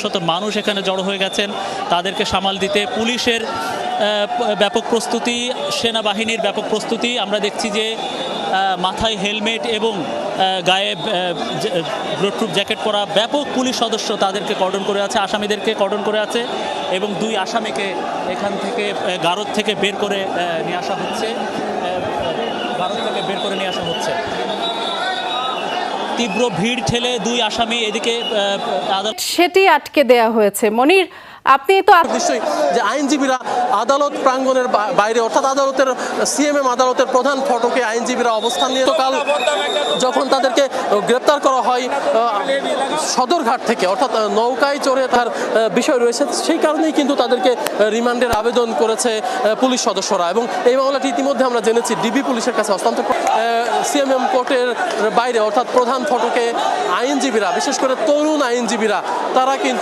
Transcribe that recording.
শত মানুষ এখানে জড়ো হয়ে গেছেন তাদেরকে সামাল দিতে। পুলিশের ব্যাপক প্রস্তুতি, সেনাবাহিনীর ব্যাপক প্রস্তুতি। আমরা দেখছি যে মাথায় হেলমেট এবং গায়ে বুলেটপ্রুফ জ্যাকেট পরা ব্যাপক পুলিশ সদস্য তাদেরকে কর্ডন করে আছে, আসামিদেরকে কর্ডন করে আছে এবং 2 আসামিকে এখান থেকে গারদ থেকে বের করে নিয়ে আসা হচ্ছে। তীব্র ভিড় ঠেলে 2 আসামি এদিকে সেটি আটকে দেয়া হয়েছে। মনির, আপনি তো নিশ্চয়ই যে আইনজীবীরা আদালত প্রাঙ্গণের বাইরে অর্থাৎ আদালতের সিএমএম আদালতের প্রধান ফটকে আইনজীবীরা অবস্থান নিয়ে কাল যখন তাদেরকে গ্রেপ্তার করা হয় সদরঘাট থেকে, অর্থাৎ নৌকায় চড়ে তার বিষয় রয়েছে, সেই কারণেই কিন্তু তাদেরকে রিমান্ডের আবেদন করেছে পুলিশ সদস্যরা। এবং এই মামলাটি ইতিমধ্যে আমরা জেনেছি ডিবি পুলিশের কাছে হস্তান্তর। সিএমএম কোর্টের বাইরে অর্থাৎ প্রধান ফটকে আইনজীবীরা, বিশেষ করে তরুণ আইনজীবীরা, তারা কিন্তু